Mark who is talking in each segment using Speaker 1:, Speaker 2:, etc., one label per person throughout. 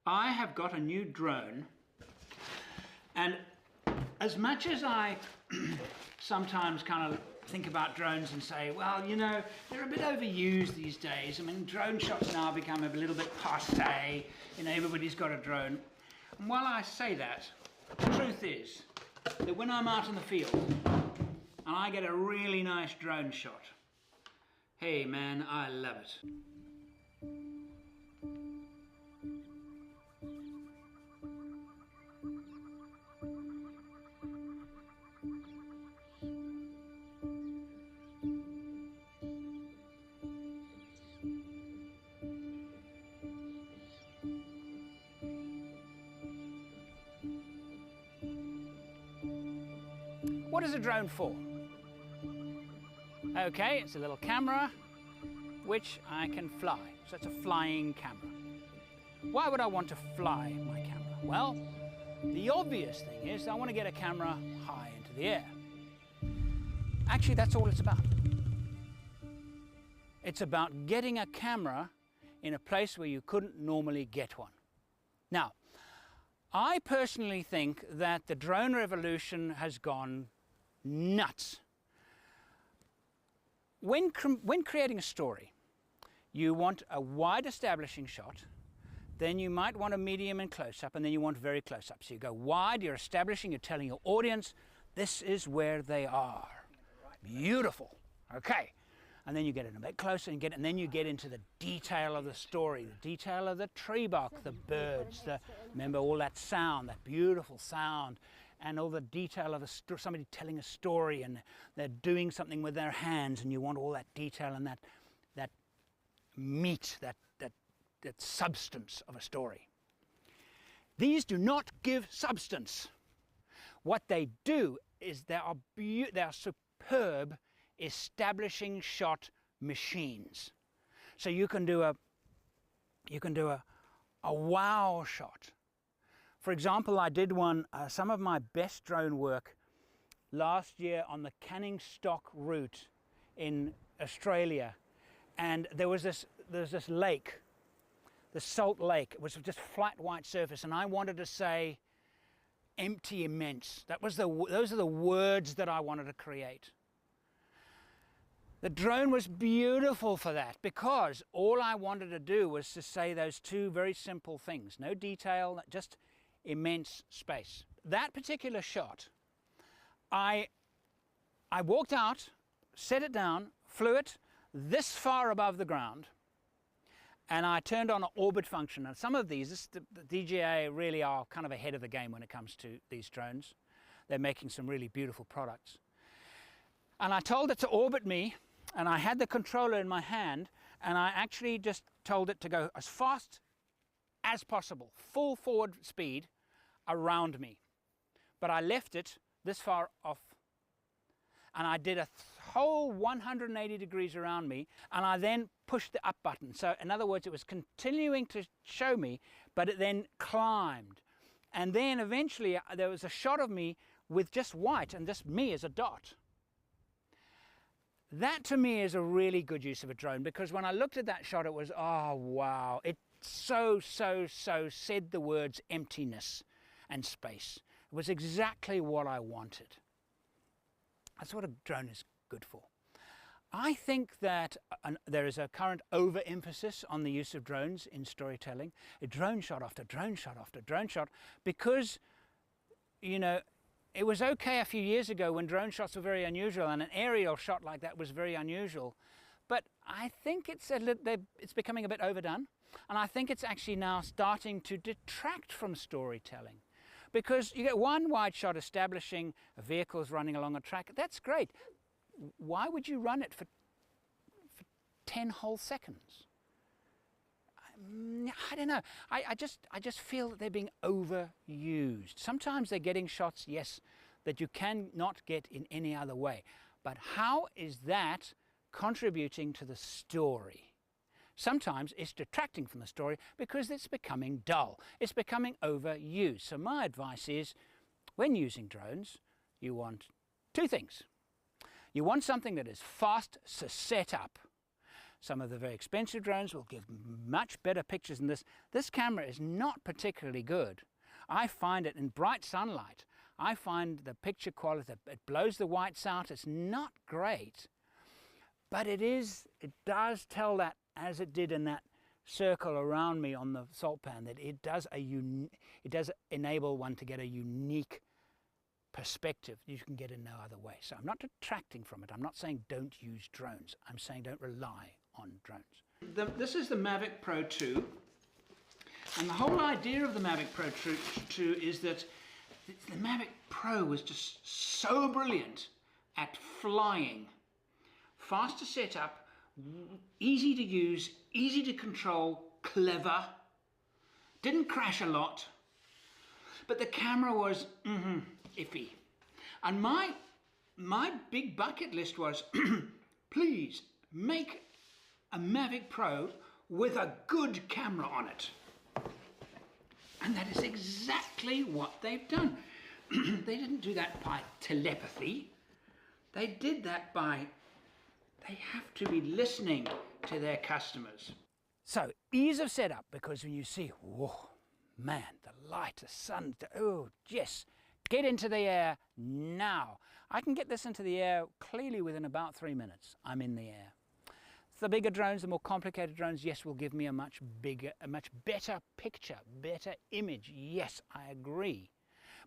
Speaker 1: I have got a new drone, and as much as I sometimes kind of think about drones and say, well, you know, they're a bit overused these days. I mean, drone shots now become a little bit passé, you know, everybody's got a drone. And while I say that, the truth is that when I'm out in the field and I get a really nice drone shot, hey man, I love it. What is a drone for? Okay, it's a little camera which I can fly. So it's a flying camera. Why would I want to fly my camera? Well, the obvious thing is I want to get a camera high into the air. Actually, that's all it's about. It's about getting a camera in a place where you couldn't normally get one. Now, I personally think that the drone revolution has gone nuts. When creating a story, you want a wide establishing shot, then you might want a medium and close-up, and then you want very close-up. So you go wide, you're establishing, you're telling your audience, this is where they are. Beautiful. Okay. And then you get it a bit closer and then you get into the detail of the story, the detail of the tree bark, the birds, remember all that sound, that beautiful sound, and all the detail of somebody telling a story and they're doing something with their hands, and you want all that detail and that meat, that substance of a story. These do not give substance. What they do is they are superb establishing shot machines. So you can do a wow shot. For example, I did some of my best drone work last year on the Canning Stock route in Australia, and there was this lake, the Salt Lake. It was just flat white surface, and I wanted to say empty immense. Those are the words that I wanted to create. The drone was beautiful for that, because all I wanted to do was to say those two very simple things. No detail, just immense space. That particular shot, I walked out, set it down, flew it this far above the ground, and I turned on an orbit function. And some of these, the DJI really are kind of ahead of the game when it comes to these drones. They're making some really beautiful products. And I told it to orbit me, and I had the controller in my hand, and I actually just told it to go as fast as possible, full forward speed around me. But I left it this far off, and I did a whole 180 degrees around me, and I then pushed the up button. So in other words, it was continuing to show me, but it then climbed. And then eventually there was a shot of me with just white and just me as a dot. That to me is a really good use of a drone, because when I looked at that shot, it was, oh wow, it so said the words emptiness and space. It was exactly what I wanted. That's what a drone is good for. I think that there is a current overemphasis on the use of drones in storytelling. A drone shot after drone shot after drone shot, because, you know, it was okay a few years ago when drone shots were very unusual, and an aerial shot like that was very unusual. But I think it's becoming a bit overdone, and I think it's actually now starting to detract from storytelling. Because you get one wide shot establishing a vehicle's running along a track. That's great. Why would you run it for 10 whole seconds? I don't know. I just feel that they're being overused. Sometimes they're getting shots, yes, that you cannot get in any other way. But how is that contributing to the story? Sometimes it's detracting from the story because it's becoming dull. It's becoming overused. So my advice is, when using drones, you want two things. You want something that is fast to set up. Some of the very expensive drones will give much better pictures than this. This camera is not particularly good. I find it in bright sunlight. I find the picture quality, it blows the whites out. It's not great, but it does tell that, as it did in that circle around me on the salt pan, that it does enable one to get a unique perspective you can get in no other way. So I'm not detracting from it. I'm not saying don't use drones. I'm saying don't rely on drones. This is the Mavic Pro 2, and the whole idea of the Mavic Pro 2 is that the Mavic Pro was just so brilliant at flying. Fast to set up, easy to use, easy to control, clever, didn't crash a lot, but the camera was iffy. And my big bucket list was, please make a Mavic Pro with a good camera on it. And that is exactly what they've done. They didn't do that by telepathy. They did that by, they have to be listening to their customers. So, ease of setup, because when you see, whoa, man, the light, the sun, oh, yes, get into the air now. I can get this into the air clearly within about 3 minutes. I'm in the air. The bigger drones, the more complicated drones, yes, will give me a much better picture, better image. Yes, I agree.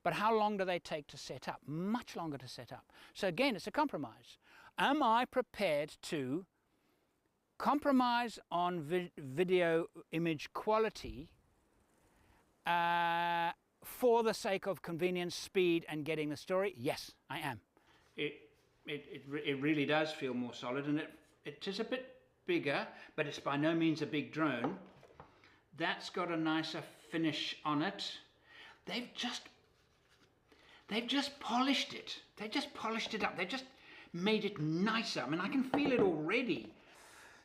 Speaker 1: But how long do they take to set up? Much longer to set up. So again, it's a compromise. Am I prepared to compromise on video image quality for the sake of convenience, speed, and getting the story? Yes, I am. It really does feel more solid, and it is a bit bigger, but it's by no means a big drone. That's got a nicer finish on it. They've just polished it. They just polished it up. They just made it nicer. I mean, I can feel it already.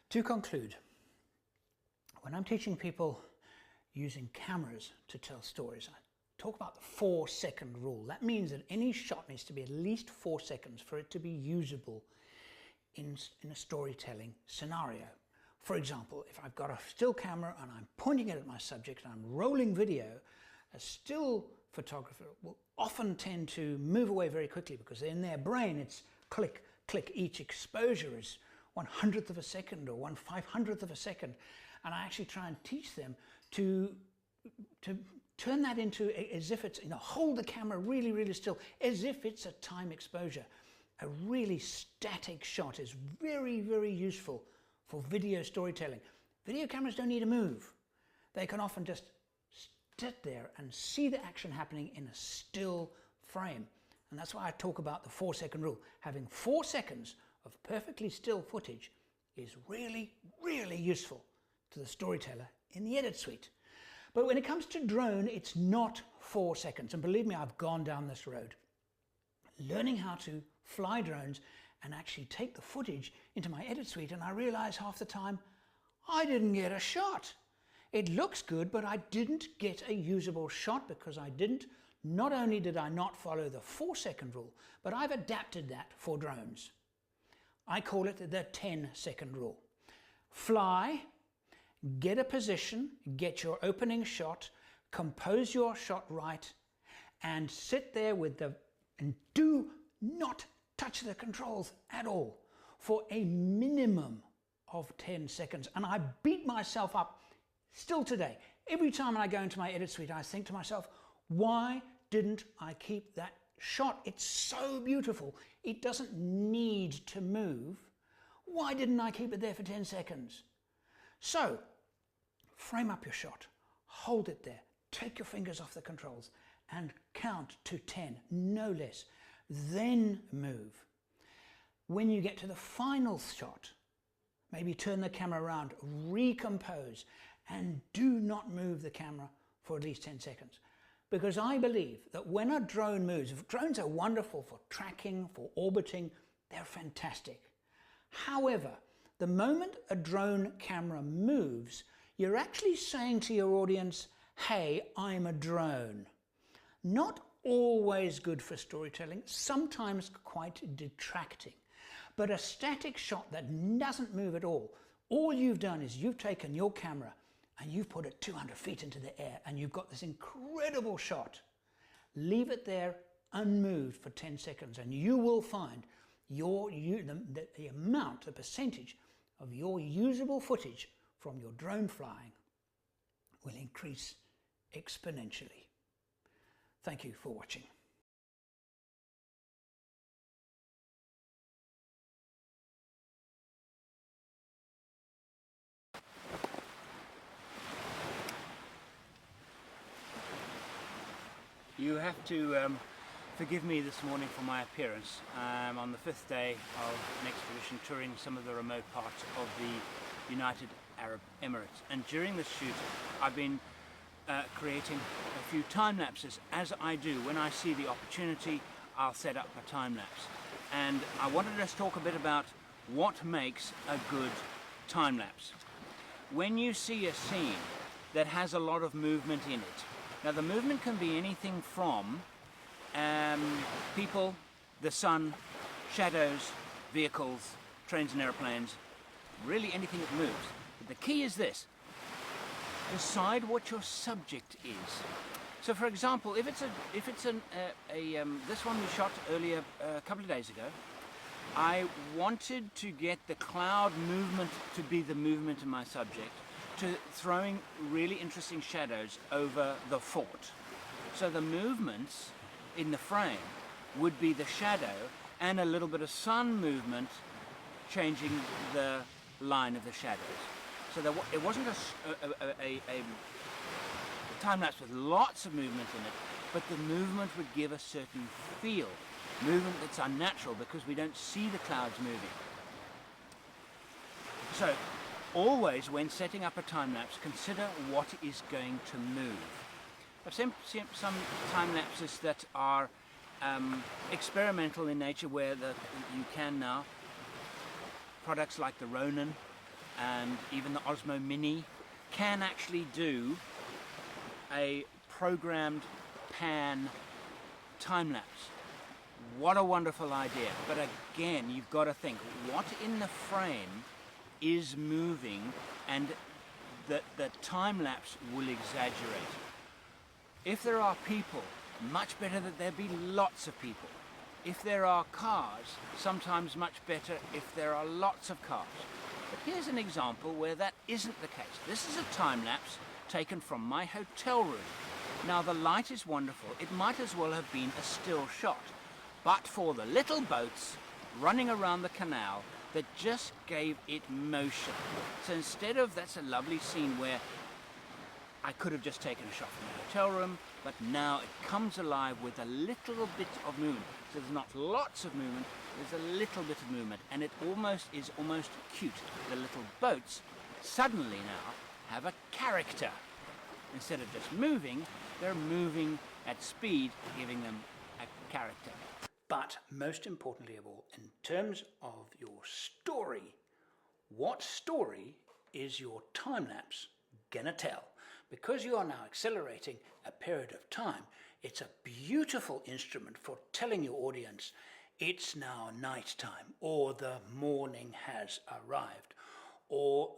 Speaker 1: To conclude, when I'm teaching people using cameras to tell stories, I talk about the 4-second rule. That means that any shot needs to be at least 4 seconds for it to be usable in a storytelling scenario. For example, if I've got a still camera and I'm pointing it at my subject and I'm rolling video, a still photographer will often tend to move away very quickly, because in their brain it's click, click. Each exposure is 1/100th of a second or 1/500th of a second. And I actually try and teach them to turn that into as if it's, hold the camera really, really still, as if it's a time exposure. A really static shot is very, very useful for video storytelling. Video cameras don't need to move. They can often just sit there and see the action happening in a still frame. And that's why I talk about the 4-second rule. Having 4 seconds of perfectly still footage is really, really useful to the storyteller in the edit suite. But when it comes to drone, it's not 4 seconds. And believe me, I've gone down this road. Learning how to fly drones and actually take the footage into my edit suite, and I realize half the time I didn't get a shot. It looks good, but I didn't get a usable shot because not only did I not follow the 4-second rule, but I've adapted that for drones. I call it the 10-second rule. Fly, get a position, get your opening shot, compose your shot right, and sit there and do not touch the controls at all for a minimum of 10 seconds. And I beat myself up still today. Every time I go into my edit suite, I think to myself, why didn't I keep that shot? It's so beautiful. It doesn't need to move. Why didn't I keep it there for 10 seconds? So, frame up your shot, hold it there, take your fingers off the controls and count to 10, no less. Then move. When you get to the final shot, maybe turn the camera around, recompose, and do not move the camera for at least 10 seconds. Because I believe that when a drone moves, drones are wonderful for tracking, for orbiting, they're fantastic. However, the moment a drone camera moves, you're actually saying to your audience, hey, I'm a drone. Not always good for storytelling, sometimes quite detracting. But a static shot that doesn't move at all All you've done is you've taken your camera and you've put it 200 feet into the air and you've got this incredible shot. Leave it there unmoved for 10 seconds and you will find the amount, the percentage of your usable footage from your drone flying will increase exponentially. Thank you for watching. You have to forgive me this morning for my appearance. I'm on the 5th day of an expedition touring some of the remote parts of the United Arab Emirates, and during this shoot I've been creating a few time lapses. As I do, when I see the opportunity, I'll set up a time lapse, and I wanted us to talk a bit about what makes a good time lapse. When you see a scene that has a lot of movement in it, now the movement can be anything from people, the sun, shadows, vehicles, trains and airplanes, really anything that moves. But the key is this: decide what your subject is. So for example, if it's this one we shot earlier a couple of days ago, I wanted to get the cloud movement to be the movement of my subject, to throwing really interesting shadows over the fort. So the movements in the frame would be the shadow and a little bit of sun movement changing the line of the shadows. So it wasn't a time-lapse with lots of movement in it, but the movement would give a certain feel. Movement that's unnatural because we don't see the clouds moving. So always, when setting up a time-lapse, consider what is going to move. I've seen some time-lapses that are experimental in nature, where you can now, products like the Ronin and even the Osmo Mini can actually do a programmed pan time-lapse. What a wonderful idea. But again, you've got to think, what in the frame is moving, and the time-lapse will exaggerate. If there are people, much better that there be lots of people. If there are cars, sometimes much better if there are lots of cars. But here's an example where that isn't the case. This is a time-lapse taken from my hotel room. Now the light is wonderful. It might as well have been a still shot, but for the little boats running around the canal that just gave it motion. So instead of, that's a lovely scene where I could have just taken a shot from the hotel room, but now it comes alive with a little bit of movement. So there's not lots of movement, there's a little bit of movement, and it is almost cute. The little boats suddenly now have a character. Instead of just moving, they're moving at speed, giving them a character. But most importantly of all, in terms of your story, what story is your time-lapse gonna tell? Because you are now accelerating a period of time, it's a beautiful instrument for telling your audience it's now night time, or the morning has arrived, or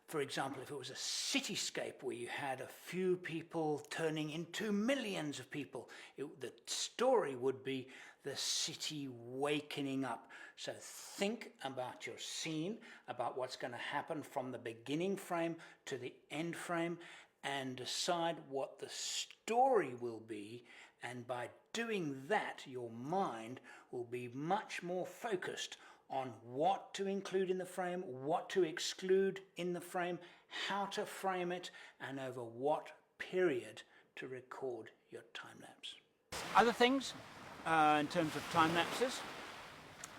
Speaker 1: for example, if it was a cityscape where you had a few people turning into millions of people, the story would be the city wakening up. So think about your scene, about what's going to happen from the beginning frame to the end frame, and decide what the story will be. And by doing that, your mind will be much more focused on what to include in the frame, what to exclude in the frame, how to frame it, and over what period to record your time-lapse. Other things in terms of time-lapses: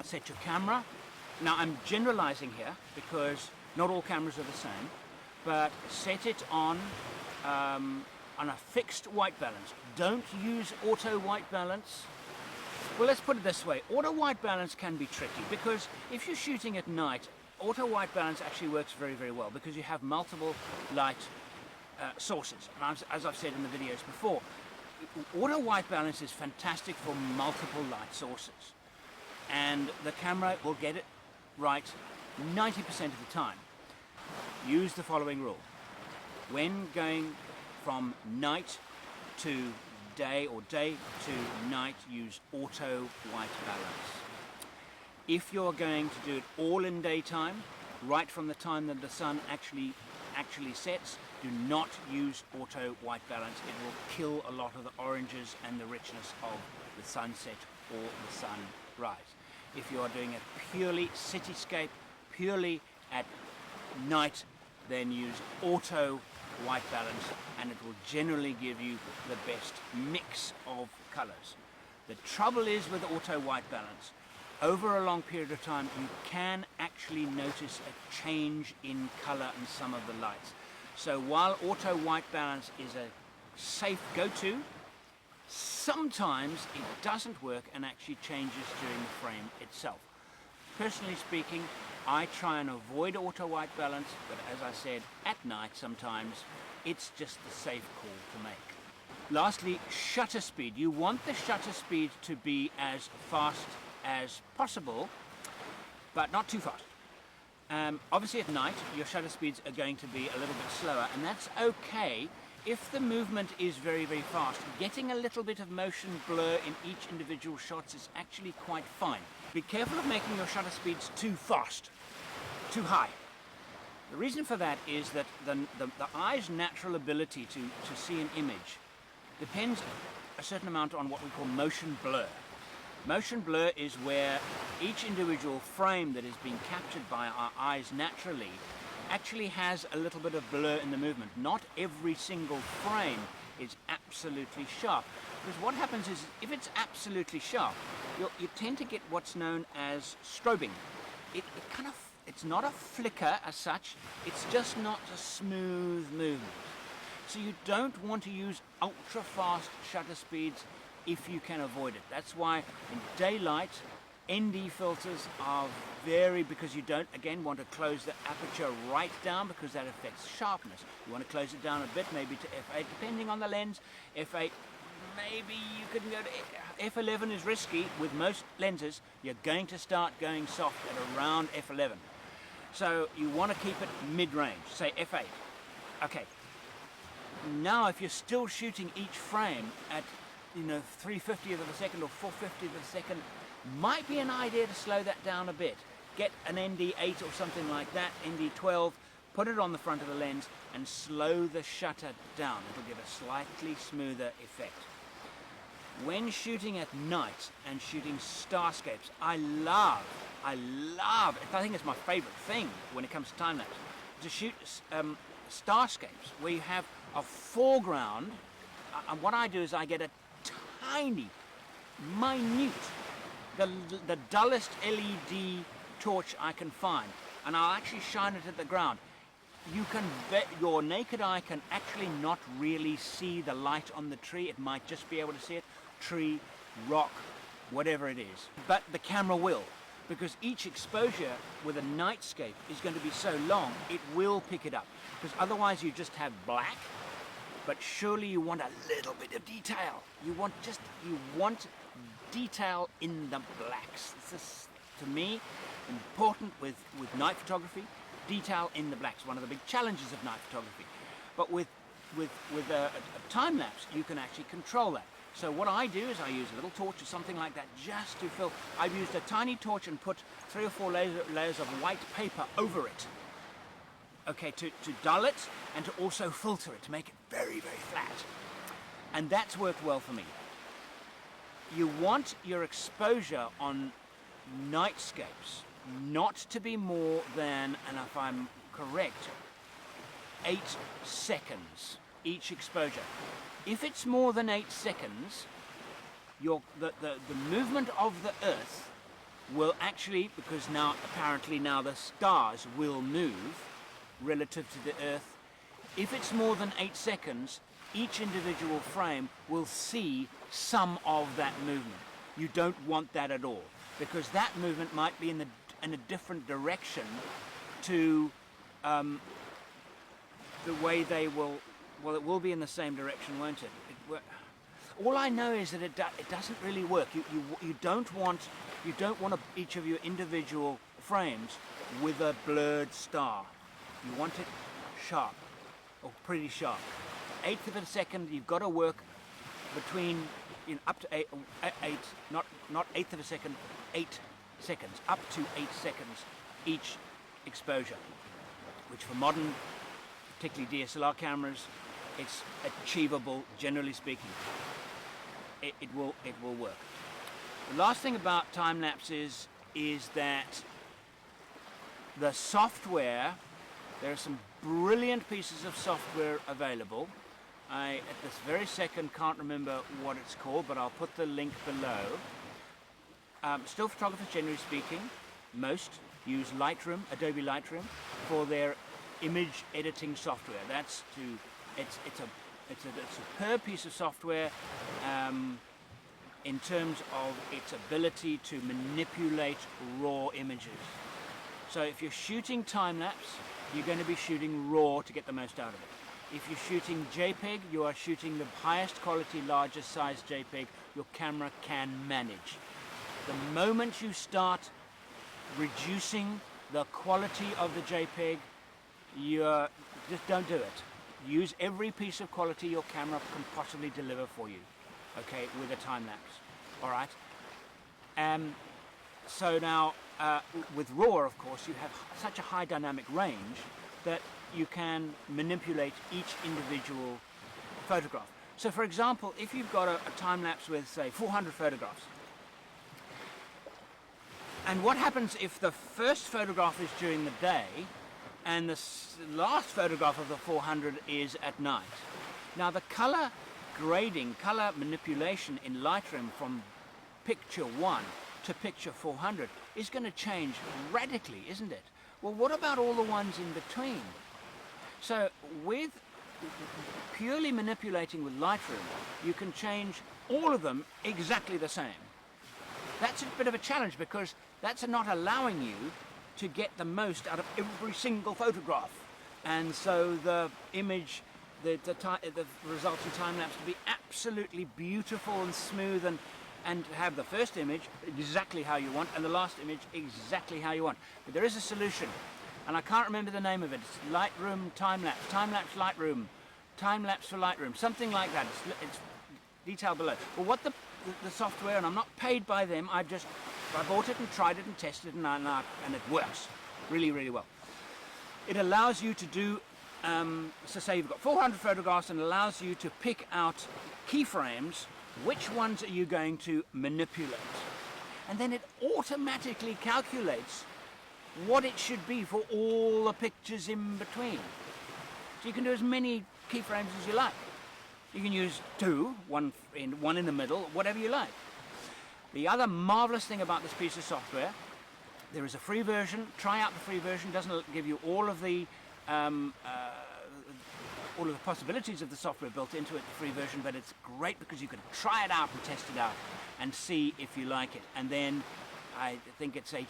Speaker 1: set your camera. Now I'm generalizing here because not all cameras are the same, but set it on a fixed white balance. Don't use auto white balance. Well, let's put it this way. Auto white balance can be tricky because if you're shooting at night, auto white balance actually works very, very well because you have multiple light sources. As I've said in the videos before, auto white balance is fantastic for multiple light sources, and the camera will get it right 90% of the time. use the following rule. When going from night to day or day to night, use auto white balance. If you're going to do it all in daytime, right from the time that the sun actually sets, do not use auto white balance. It will kill a lot of the oranges and the richness of the sunset or the sunrise. If you are doing it purely cityscape, purely at night, then use auto white balance, and it will generally give you the best mix of colors. The trouble is with auto white balance, over a long period of time you can actually notice a change in color in some of the lights. So while auto white balance is a safe go-to, sometimes it doesn't work and actually changes during the frame itself. Personally speaking, I try and avoid auto white balance, but as I said, at night sometimes it's just the safe call to make. Lastly, shutter speed. You want the shutter speed to be as fast as possible, but not too fast. Obviously at night your shutter speeds are going to be a little bit slower, and that's okay if the movement is very, very fast. Getting a little bit of motion blur in each individual shot is actually quite fine. Be careful of making your shutter speeds too fast, too high. The reason for that is that the eye's natural ability to see an image depends a certain amount on what we call motion blur. Motion blur is where each individual frame that is being captured by our eyes naturally actually has a little bit of blur in the movement. Not every single frame is absolutely sharp, because what happens is if it's absolutely sharp, you tend to get what's known as strobing. It's not a flicker as such, it's just not a smooth movement. So you don't want to use ultra fast shutter speeds if you can avoid it. That's why in daylight, ND filters are because you don't, again, want to close the aperture right down because that affects sharpness. You want to close it down a bit, maybe to f8, depending on the lens. F8, maybe you could go to f11 is risky. With most lenses, you're going to start going soft at around f11. So you want to keep it mid-range, say f8. Okay. Now if you're still shooting each frame at 3/50th of a second or 4/50th of a second, might be an idea to slow that down a bit. Get an ND8 or something like that, ND12, put it on the front of the lens and slow the shutter down. It'll give a slightly smoother effect. When shooting at night and shooting starscapes, I love, I think it's my favorite thing when it comes to time lapse, to shoot starscapes where you have a foreground, and what I do is I get a tiny, minute, the dullest LED torch I can find, and I'll actually shine it at the ground. You can bet your naked eye can actually not really see the light on the tree. It might just be able to see it, tree, rock, whatever it is. But the camera will, because each exposure with a nightscape is going to be so long, it will pick it up. Because otherwise you just have black, but surely you want a little bit of detail. You want detail in the blacks. This is, to me, important with night photography. Detail in the blacks, one of the big challenges of night photography. But with a time lapse, you can actually control that. So what I do is I use a little torch or something like that just to fill. I've used a tiny torch and put 3 or 4 layers of white paper over it. Okay, to dull it and to also filter it, to make it very, very flat. And that's worked well for me. You want your exposure on nightscapes not to be more than, and if I'm correct, 8 seconds each exposure. If it's more than 8 seconds, the movement of the Earth will actually, because now apparently now the stars will move relative to the Earth. If it's more than 8 seconds, each individual frame will see some of that movement. You don't want that at all, because that movement might be in a different direction to the way they will. Well, it will be in the same direction, won't it? All I know is that it doesn't really work. You don't want each of your individual frames with a blurred star. You want it sharp, or pretty sharp. 1/8 of a second, you've got to work between up to eight, not 1/8 of a second, 8 seconds, up to 8 seconds each exposure, which for modern, particularly DSLR cameras, it's achievable, generally speaking. It will work. The last thing about time lapses is that the software, there are some brilliant pieces of software available. I, at this very second, can't remember what it's called, but I'll put the link below. Still photographers, generally speaking, most use Lightroom, Adobe Lightroom, for their image editing software. It's a superb piece of software in terms of its ability to manipulate raw images. So if you're shooting time-lapse, you're going to be shooting raw to get the most out of it. If you're shooting JPEG, you are shooting the highest quality, largest size JPEG your camera can manage. The moment you start reducing the quality of the JPEG, just don't do it. Use every piece of quality your camera can possibly deliver for you, okay, with a time-lapse, all right? So now, with RAW, of course, you have such a high dynamic range that you can manipulate each individual photograph. So for example, if you've got a time-lapse with, say, 400 photographs, and what happens if the first photograph is during the day and the last photograph of the 400 is at night? Now the color grading, color manipulation in Lightroom from picture 1 to picture 400 is going to change radically, isn't it? Well, what about all the ones in between? So with purely manipulating with Lightroom, you can change all of them exactly the same. That's a bit of a challenge because that's not allowing you to get the most out of every single photograph. And so the image, the resulting time-lapse to be absolutely beautiful and smooth and have the first image exactly how you want and the last image exactly how you want. But there is a solution, and I can't remember the name of it. It's Lightroom time-lapse, time-lapse Lightroom, time-lapse for Lightroom, something like that. It's detailed below. But what the software, and I'm not paid by them, I bought it and tried it and tested it, and it works really, really well. It allows you to do, so say you've got 400 photographs, and allows you to pick out keyframes. Which ones are you going to manipulate? And then it automatically calculates what it should be for all the pictures in between. So you can do as many keyframes as you like. You can use 2, one in the middle, whatever you like. The other marvelous thing about this piece of software, there is a free version. Try out the free version. It doesn't give you all of the possibilities of the software built into it, the free version, but it's great because you can try it out and test it out and see if you like it. And then I think it's $80,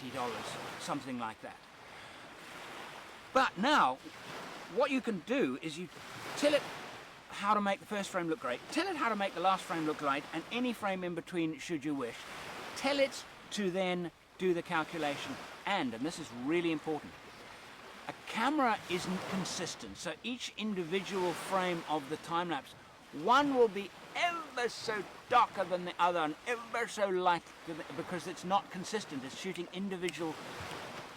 Speaker 1: something like that. But now, what you can do is you tell it how to make the first frame look great, tell it how to make the last frame look great, and any frame in between should you wish. Tell it to then do the calculation, and this is really important, a camera isn't consistent, so each individual frame of the time-lapse, one will be ever so darker than the other and ever so light because it's not consistent. It's shooting individual,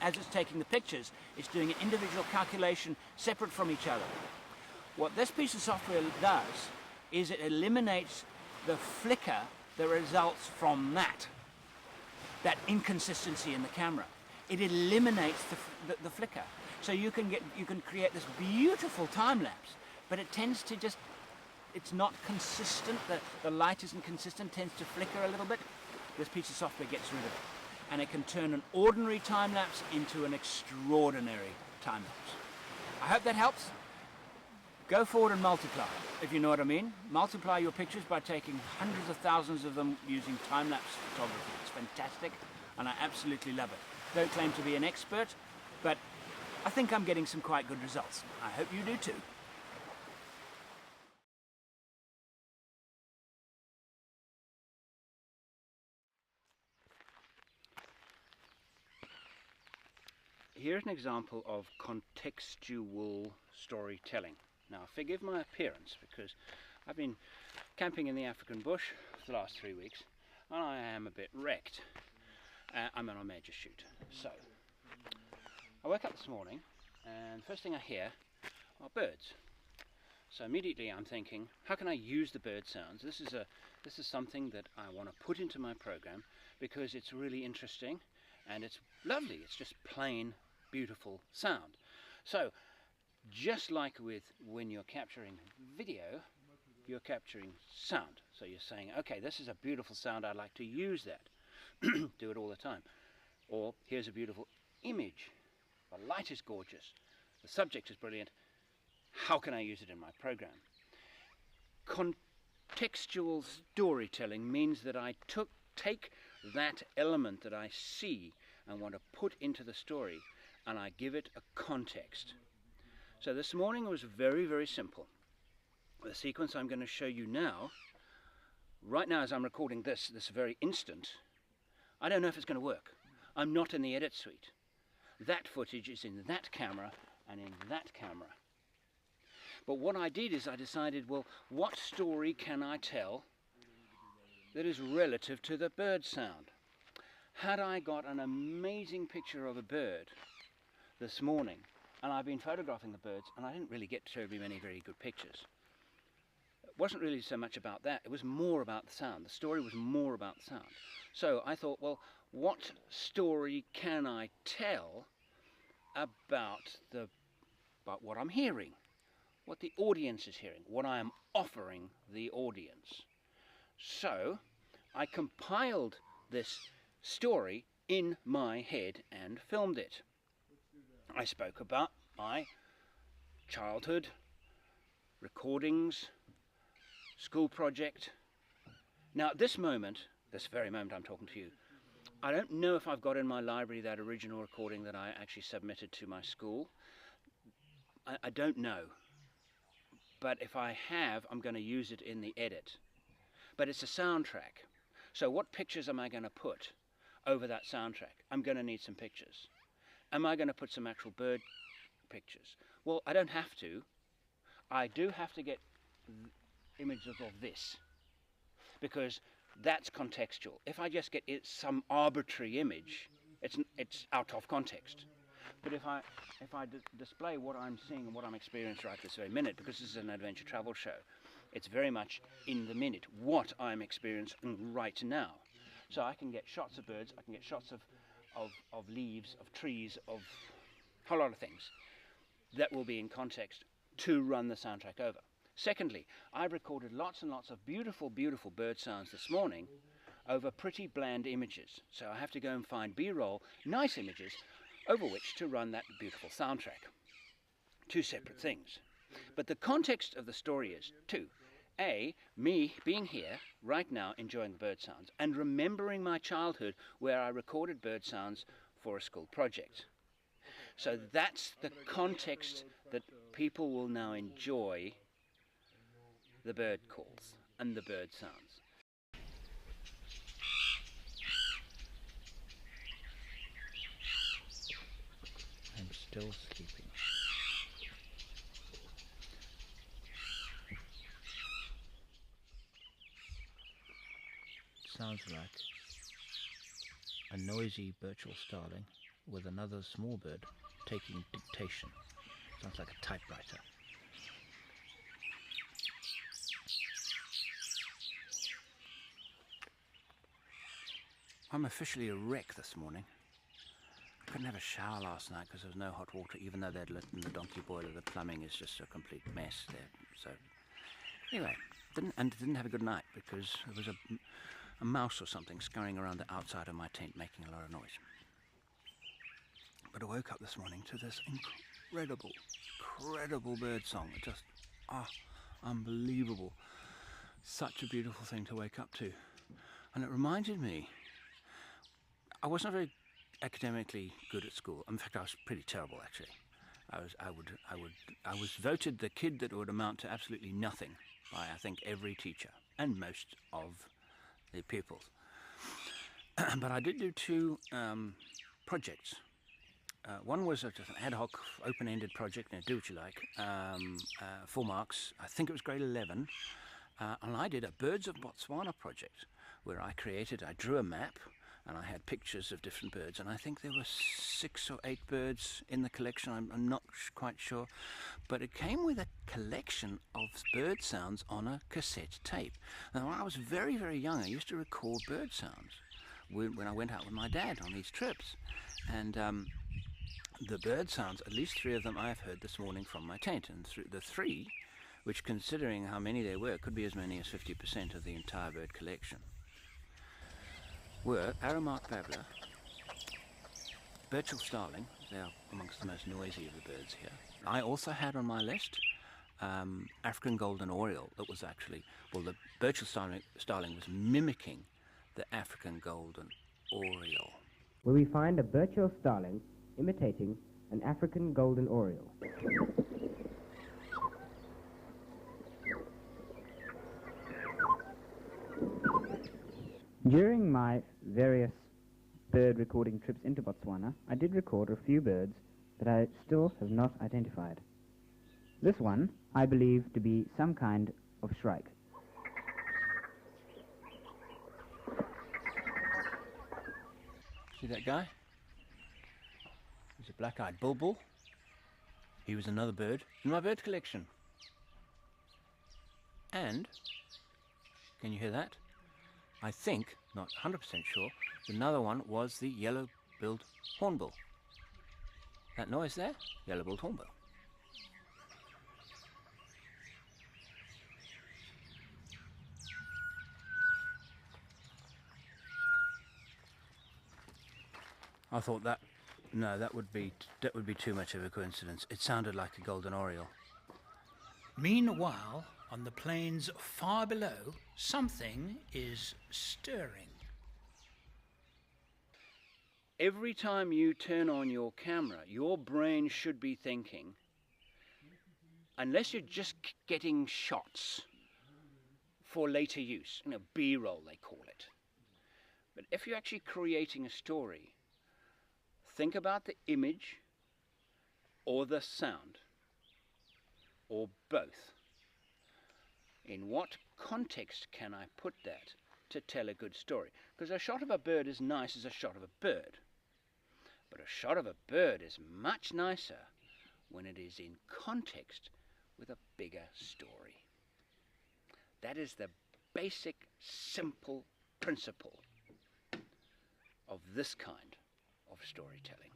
Speaker 1: as it's taking the pictures, it's doing an individual calculation separate from each other. What this piece of software does is it eliminates the flicker that results from that inconsistency in the camera. It eliminates the flicker. So you can create this beautiful time lapse, but it tends to it's not consistent. The light isn't consistent, tends to flicker a little bit. This piece of software gets rid of it, and it can turn an ordinary time lapse into an extraordinary time lapse. I hope that helps. Go forward and multiply, if you know what I mean. Multiply your pictures by taking hundreds of thousands of them using time-lapse photography. It's fantastic, and I absolutely love it. Don't claim to be an expert, but I think I'm getting some quite good results. I hope you do too. here's an example of contextual storytelling. Now, forgive my appearance because I've been camping in the African bush for the last 3 weeks and I am a bit wrecked. I'm on a major shoot. So, I woke up this morning and first thing I hear are birds. So immediately I'm thinking, how can I use the bird sounds? This is something that I want to put into my program because it's really interesting and it's lovely. It's just plain beautiful sound. So just like with when you're capturing video, you're capturing sound. So you're saying, okay, this is a beautiful sound, I'd like to use that. Do it all the time. Or here's a beautiful image. The light is gorgeous. The subject is brilliant. How can I use it in my program? Contextual storytelling means that I take that element that I see and want to put into the story and I give it a context. So this morning was very, very simple. The sequence I'm going to show you now, right now as I'm recording this very instant, I don't know if it's going to work. I'm not in the edit suite. That footage is in that camera and in that camera. But what I did is I decided, well, what story can I tell that is relative to the bird sound? Had I got an amazing picture of a bird this morning, and I've been photographing the birds, and I didn't really get terribly many very good pictures. It wasn't really so much about that, it was more about the sound. The story was more about the sound. So I thought, well, what story can I tell about what I'm hearing? What the audience is hearing, what I am offering the audience. So I compiled this story in my head and filmed it. I spoke about my childhood, recordings, school project. Now at this moment, this very moment I'm talking to you, I don't know if I've got in my library that original recording that I actually submitted to my school. I don't know. But if I have, I'm going to use it in the edit. But it's a soundtrack. So what pictures am I going to put over that soundtrack? I'm going to need some pictures. Am I going to put some actual bird pictures? Well, I don't have to. I do have to get images of this because that's contextual. If I just get some arbitrary image, it's out of context. But if I display what I'm seeing and what I'm experiencing right this very minute, because this is an adventure travel show, it's very much in the minute, what I'm experiencing right now. So I can get shots of birds, I can get shots of leaves, of trees, of a whole lot of things that will be in context to run the soundtrack over. Secondly, I recorded lots and lots of beautiful, beautiful bird sounds this morning over pretty bland images. So I have to go and find B-roll, nice images, over which to run that beautiful soundtrack. Two separate things. But the context of the story is two. A, me being here right now enjoying the bird sounds and remembering my childhood where I recorded bird sounds for a school project. So that's the context that people will now enjoy the bird calls and the bird sounds. I'm still sleeping. Sounds like a noisy Burchell starling with another small bird taking dictation. Sounds like a typewriter. I'm officially a wreck this morning. I couldn't have a shower last night because there was no hot water, even though they'd lit in the donkey boiler. The plumbing is just a complete mess there. So anyway, didn't have a good night because there was a mouse or something scurrying around the outside of my tent making a lot of noise. But I woke up this morning to this incredible bird song. It just, unbelievable. Such a beautiful thing to wake up to. And it reminded me, I wasn't very academically good at school. In fact, I was pretty terrible actually. I was voted the kid that would amount to absolutely nothing by I think every teacher and most of the pupils. But I did do two projects One was just an ad hoc, open-ended project, do what you like, 4 marks. I think it was grade 11. And I did a Birds of Botswana project where I drew a map, and I had pictures of different birds, and I think there were 6 or 8 birds in the collection. I'm not quite sure, but it came with a collection of bird sounds on a cassette tape. Now, when I was very, very young, I used to record bird sounds when I went out with my dad on these trips, and the bird sounds, at least 3 of them I have heard this morning from my tent, and the 3, which, considering how many there were, could be as many as 50% of the entire bird collection, were Aramark babbler, Burchell starling. They are amongst the most noisy of the birds here. I also had on my list African golden oriole. That was actually, well, the Burchell starling was mimicking the African golden oriole.
Speaker 2: Where we find a Burchell starling imitating an African golden oriole. During my various bird recording trips into Botswana, I did record a few birds that I still have not identified. This one I believe to be some kind of shrike.
Speaker 1: See that guy? He's a black-eyed bulbul. He was another bird in my bird collection. And, can you hear that? I think, not 100% sure, another one was the yellow-billed hornbill. That noise there? Yellow-billed hornbill. I thought that would be too much of a coincidence. It sounded like a golden oriole. Meanwhile, on the plains far below, something is stirring. Every time you turn on your camera, your brain should be thinking, unless you're just getting shots for later use, B-roll they call it. But if you're actually creating a story, think about the image or the sound, or both. In what context can I put that to tell a good story? Because a shot of a bird is nice as a shot of a bird. But a shot of a bird is much nicer when it is in context with a bigger story. That is the basic, simple principle of this kind of storytelling.